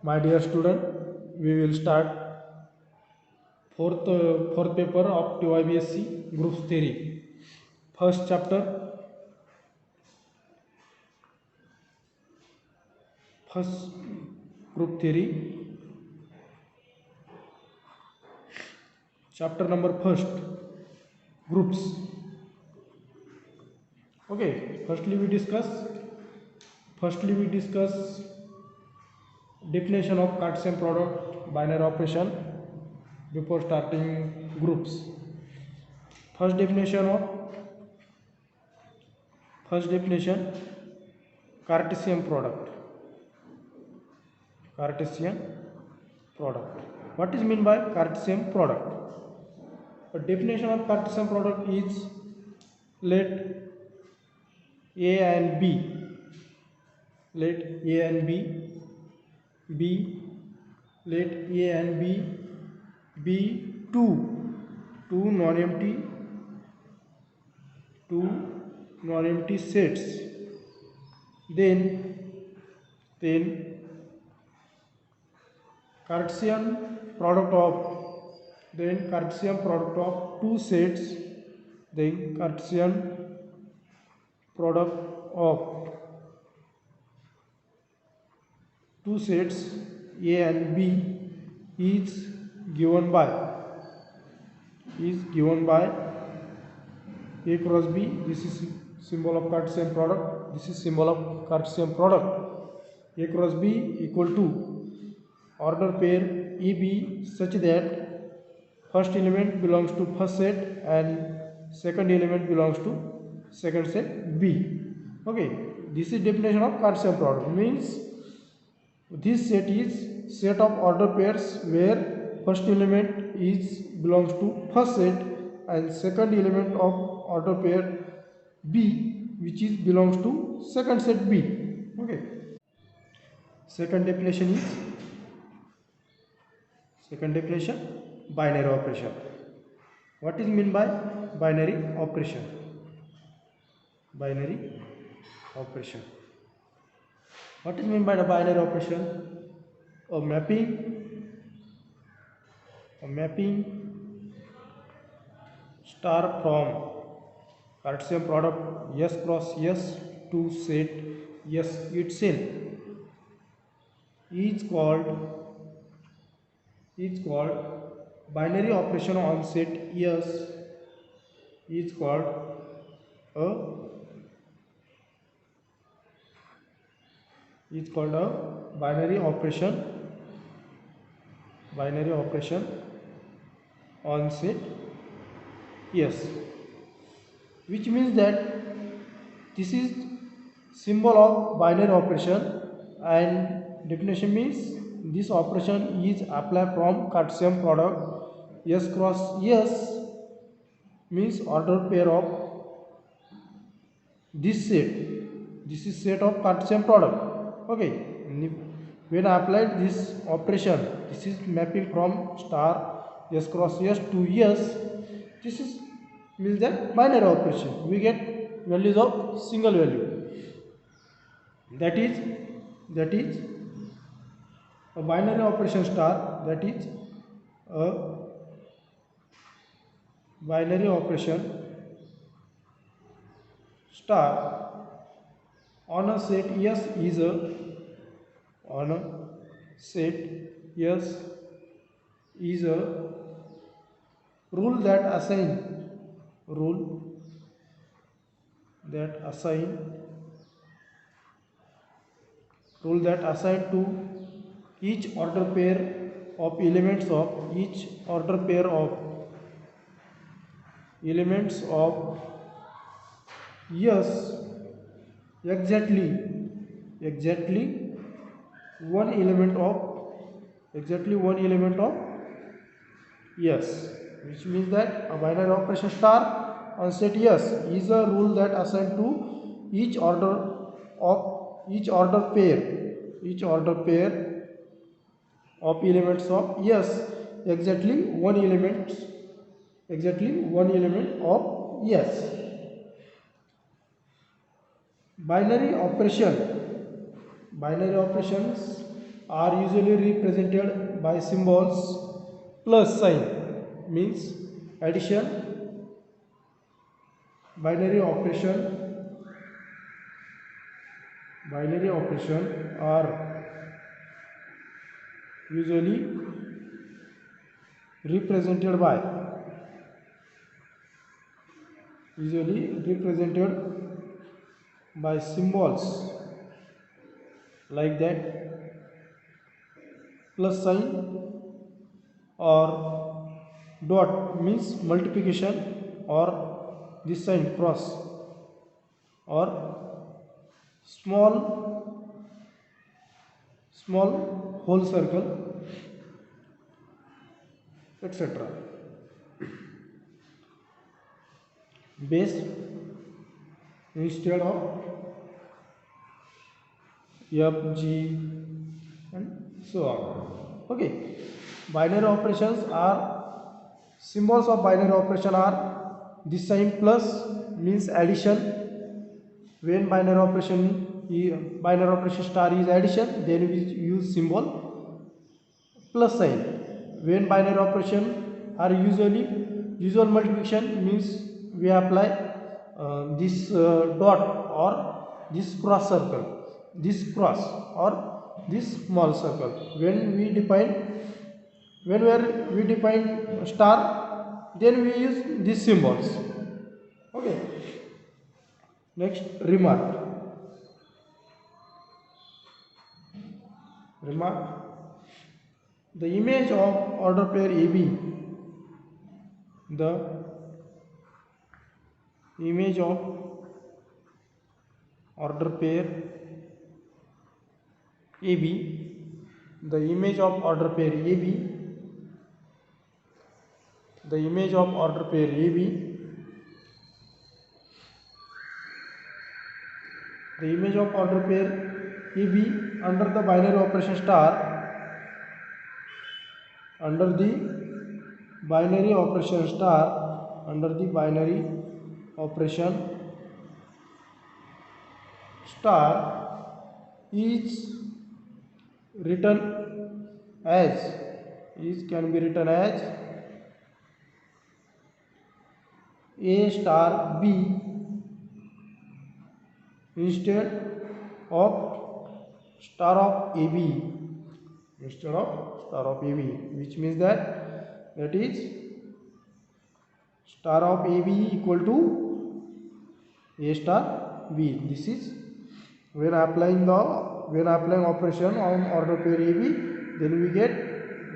My dear student, we will start fourth paper of TYBSc Groups Theory. First chapter, first group theory, chapter number first, groups. Okay, firstly we discuss definition of Cartesian product, binary operation before starting groups. First definition, Cartesian product. Cartesian product. What is meant by Cartesian product? The definition of Cartesian product is let A and B let A and B be two non-empty sets, then Cartesian product of two sets, then Cartesian product of two sets A and B is given by A cross B. This is symbol of Cartesian product. This is symbol of Cartesian product. A cross B equal to order pair EB such that first element belongs to first set and second element belongs to second set B. Okay, this is definition of Cartesian product. Means this set is set of order pairs where first element belongs to first set and second element of order pair B which belongs to second set B. Okay. Second definition, binary operation. What is meant by binary operation? What is meant by the binary operation? A mapping star from Cartesian product S cross S to set S itself is called binary operation on set S is called a binary operation on set S, which means that this is symbol of binary operation, and definition means this operation is applied from Cartesian product S cross S means order pair of this set. This is set of Cartesian product. Okay, when I applied this operation, this is mapping from star S cross S to S. This is means that binary operation. We get values of single value. That is a binary operation star. That is a binary operation star on a set S is a rule that assign to each order pair of elements of S exactly one element of S, which means that a binary operation star on set S is a rule that assign to each order pair of elements of S exactly one element of S. Binary operations are usually represented by symbols plus sign, means addition, binary operation are usually represented by symbols like that, plus sign or dot means multiplication, or this sign cross, or small whole circle, etc. Base instead of F, G and so on. Okay, binary operations are, symbols of binary operation are this sign plus means addition. When binary operation star is addition, then we use symbol plus sign. When binary operation are usual multiplication, means we apply this dot or this cross circle, this cross or this small circle. When we define star, then we use these symbols. Okay. Next, remark. The image of order pair AB, the image of order pair AB, the image of order pair AB, the image of order pair AB, the image of order pair AB under the binary operation star, under the binary operation star is written as, can be written as A star B instead of star of AB, which means that is star of AB equal to A star B. This is when applying operation on order pair AB, then we get,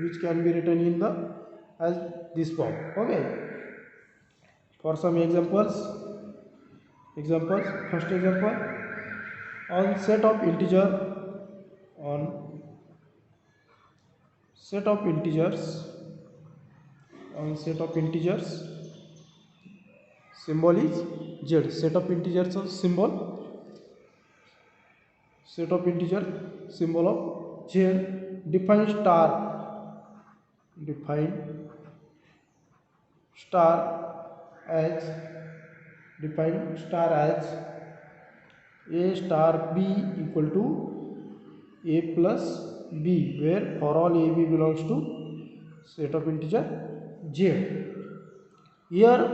which can be written in the as this form. Okay. For some examples, first example, on set of integers, symbol is Z. Set of integers symbol of Z. Define star as A star B equal to A plus B, where for all AB belongs to set of integer Z. Here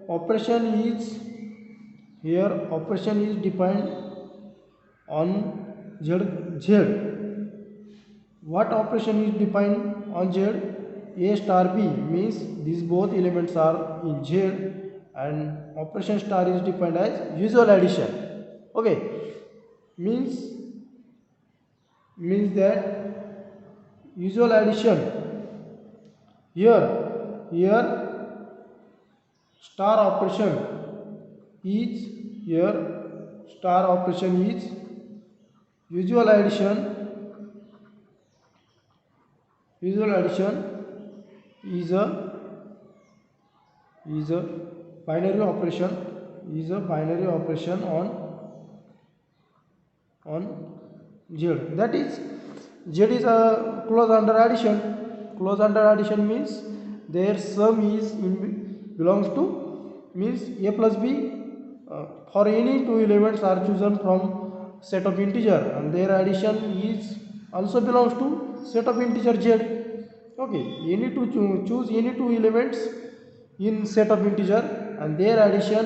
operation is defined on Z. What operation is defined on Z? A star B means these both elements are in Z, and operation star is defined as usual addition. Okay, means that usual addition, here star operation is usual addition is a binary operation on Z. That is, Z is a close under addition. Close under addition means their sum is belongs to, means A plus B. For any two elements are chosen from set of integer, and their addition is also belongs to set of integer z. Okay, you need to choose any two elements in set of integer, and their addition,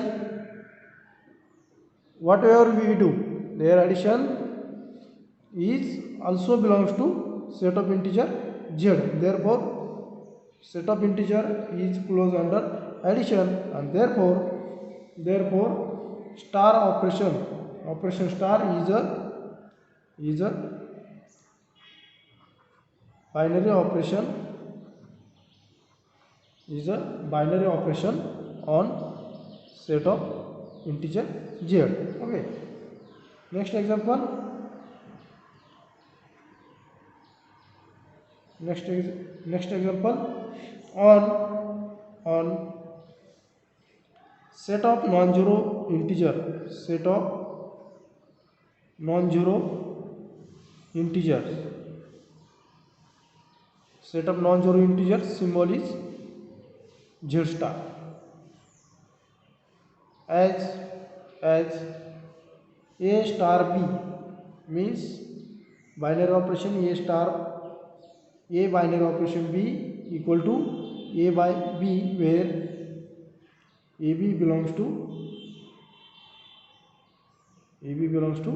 whatever we do, their addition is also belongs to set of integer z. Therefore set of integer is closed under addition, and therefore star operation star is a binary operation, on set of integer z. Okay, next example. Next example, on set of non-zero integer, set of non-zero integers, set of non-zero integers, symbol is z star. As a star b means binary operation a binary operation b equal to a by b, where ab belongs to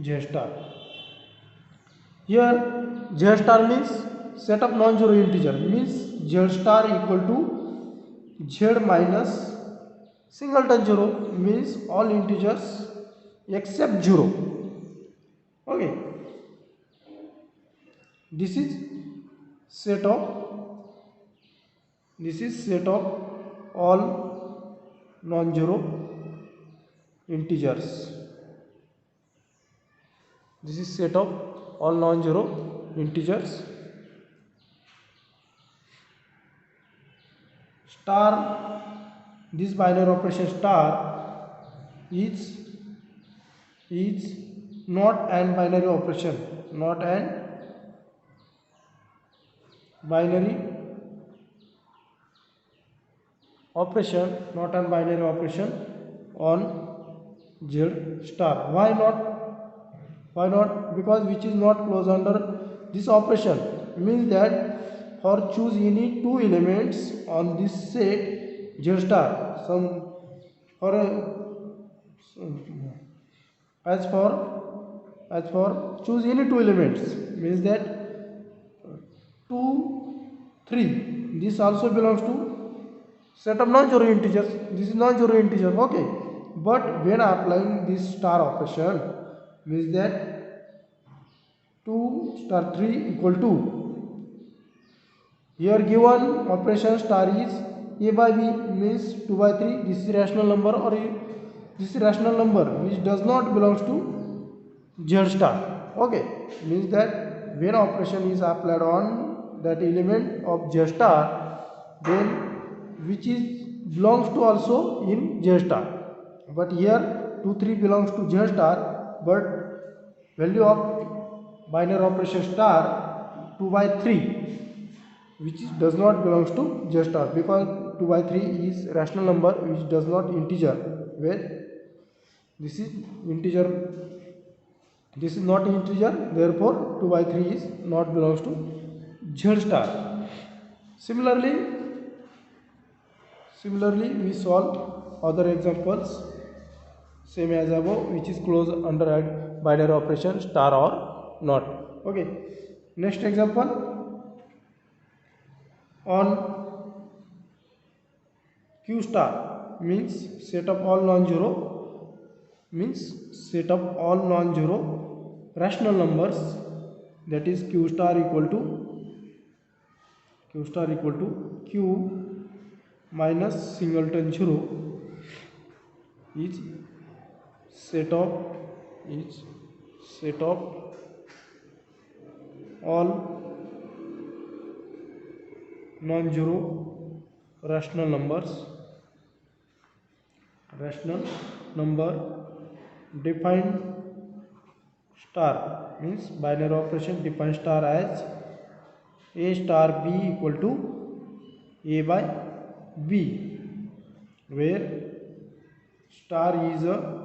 z star. Here z star means set of non-zero integer, means z star equal to z minus singleton 0, means all integers except 0. Okay, this is set of all non-zero integers. This is set of all non-zero integers. Star, this binary operation star is not an binary operation, not an binary operation on z star. Why not? Because which is not closed under this operation, means that for choose any two elements on this set z star, as for choose any two elements, means that 2 3, this also belongs to set of non-zero integers. This is non-zero integer. Okay, but when applying this star operation, means that 2 star 3 equal to, here given operation star is a by b, means 2 by 3. This is rational number, or this is rational number which does not belongs to z star. Okay, means that when operation is applied on that element of z star, then which is belongs to also in z star. But here 2 3 belongs to z star, but value of binary operation star 2 by 3, which does not belongs to z star, because 2 by 3 is rational number which does not integer, where this is integer, this is not integer. Therefore 2 by 3 is not belongs to z star. Similarly we solve other examples same as above, which is closed under binary operation star or not. Okay, next example, on q star, means set of all non-zero, rational numbers, that is q star equal to q minus singleton 0 is set of all non-zero rational number defined star, means binary operation defined star as a star b equal to a by b, where star is a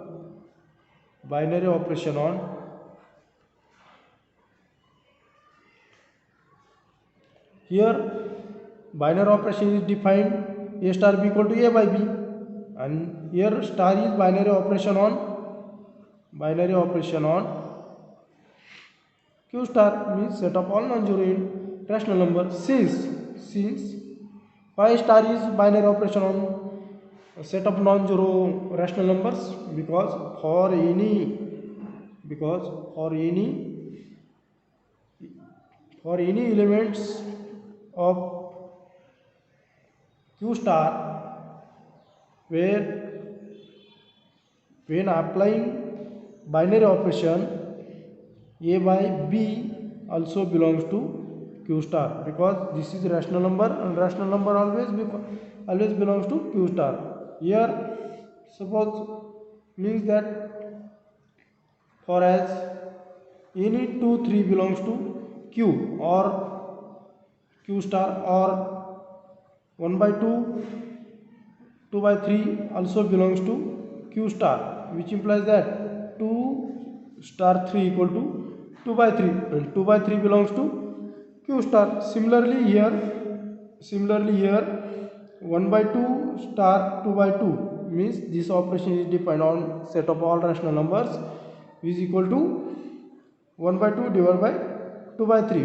binary operation on here binary operation is defined a star b equal to a by b, and here star is binary operation on q star, means set of all non-zero rational number. Since pi star is binary operation on a set of non-zero rational numbers, because for any elements of q star where when applying binary operation a by b also belongs to q star, because this is rational number and rational number always belongs to q star. Here suppose means that for as any 2 3 belongs to q or q star, or 1 by 2 2 by 3 also belongs to q star, which implies that 2 star 3 equal to 2 by 3, and 2 by 3 belongs to q star. Similarly here 1 by 2 star 2 by 2 means this operation is defined on set of all rational numbers is equal to 1 by 2 divided by 2 by 3,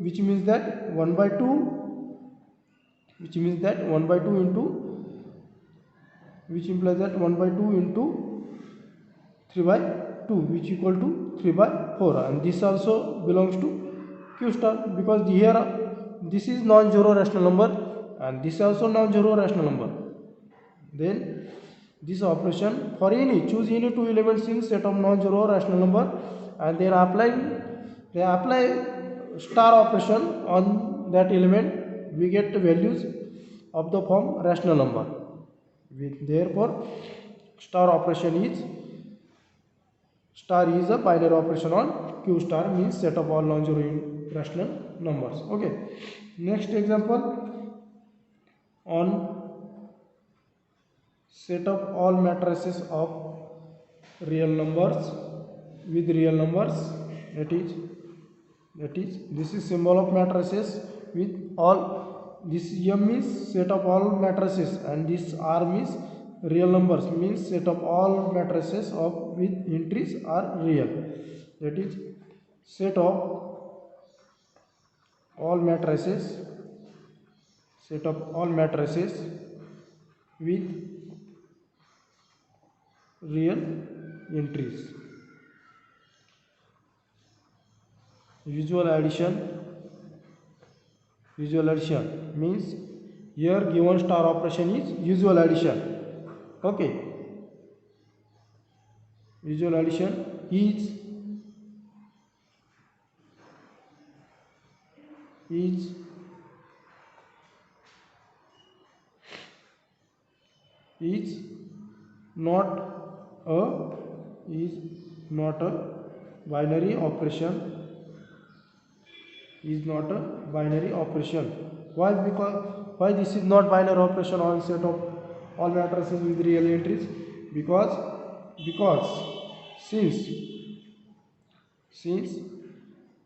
which means that 1 by 2 into, which implies that 1 by 2 into 3 by 2, which equal to 3 by 4, and this also belongs to q star, because here this is non-zero rational number and this also non-zero rational number. Then this operation for choose any two elements in set of non-zero rational number, and then apply star operation on that element, we get the values of the form rational number. Therefore star is a binary operation on q star, means set of all non-zero rational numbers. Okay, next example on set of all matrices of real numbers with real numbers, that is this is symbol of matrices with all, this m is set of all matrices and this r is real numbers, means set of all matrices of with entries are real, that is set of all matrices with real entries. Usual addition means here given star operation is usual addition. Okay, usual addition is not a binary operation. Why this is not binary operation on set of all matrices with real entries? Because since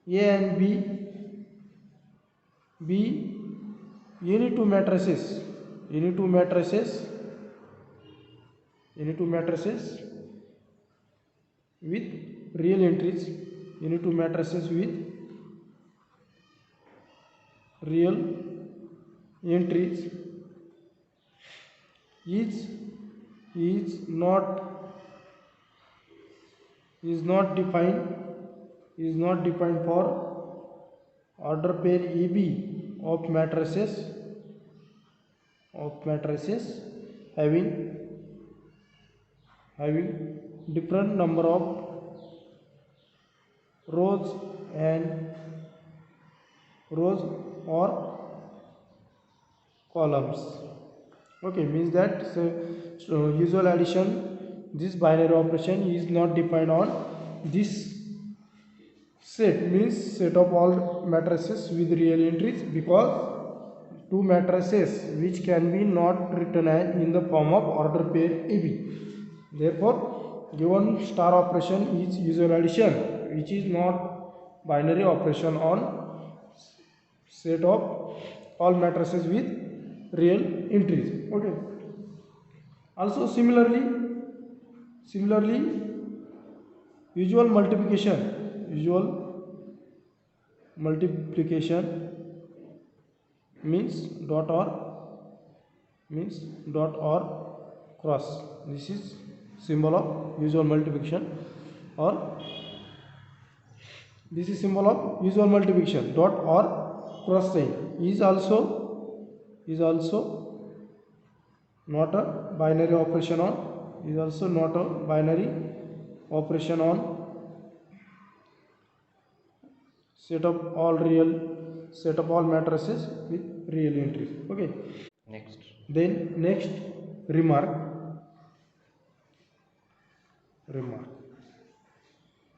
a and b any two matrices with real entries, is not defined for order pair EB of matrices having different number of rows or columns. Okay, means that usual addition, this binary operation is not defined on this set, means set of all matrices with real entries, because two matrices which can be not written as in the form of order pair AB. Therefore given star operation is usual addition, which is not binary operation on set of all matrices with real entries. Okay. Also similarly usual multiplication means dot or cross. This is symbol of usual multiplication, or this is symbol of usual multiplication. Dot or cross sign is also not a binary operation on, set of all matrices with real entries. Okay. Next. Then next, remark.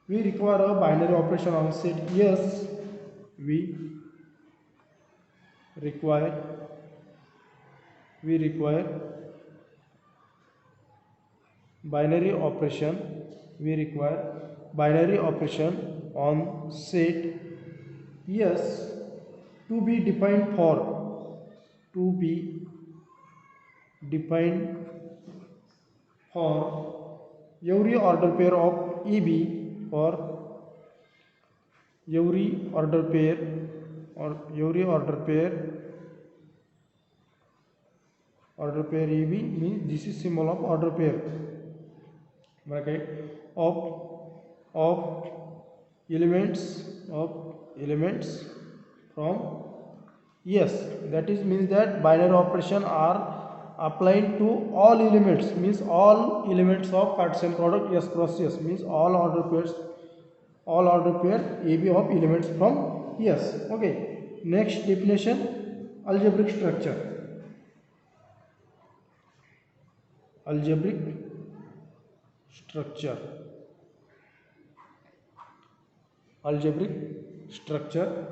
We require a binary operation on set. Yes, we require binary operation. On set. Yes, to be defined for every order pair of EB, for every order pair EB means this is symbol of order pair, bracket of elements from yes, that is means that binary operation are applied to all elements, means all elements of Cartesian product S cross S, means all order pair AB of elements from S. Okay. Next definition, algebraic structure. Algebraic structure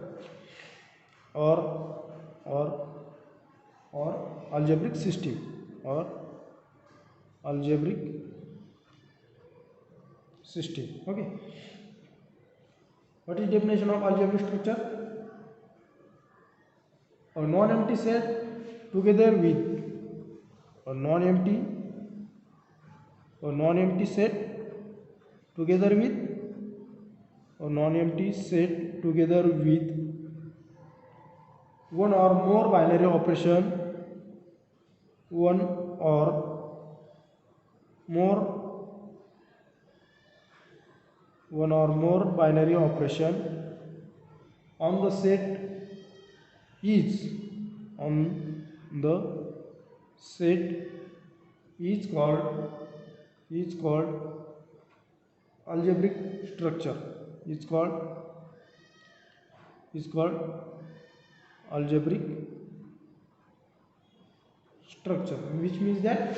or algebraic system, Okay. What is definition of algebraic structure? A non-empty set together with a non-empty set together with one or more binary operation, one or more binary operation on the set is called algebraic structure. Algebraic structure, which means that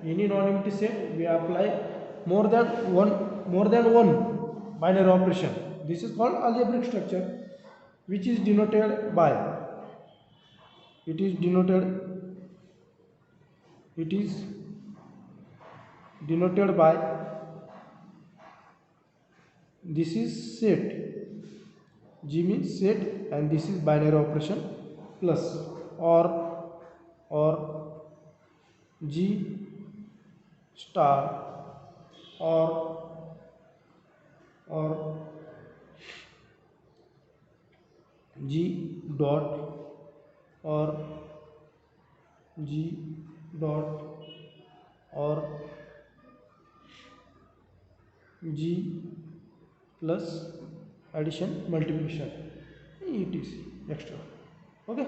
any non-empty set we apply more than one binary operation. This is called algebraic structure, which is denoted by this is set. G means set, and this is binary operation plus or G star or G dot or G dot or G plus addition, multiplication, etc. Extra. Okay.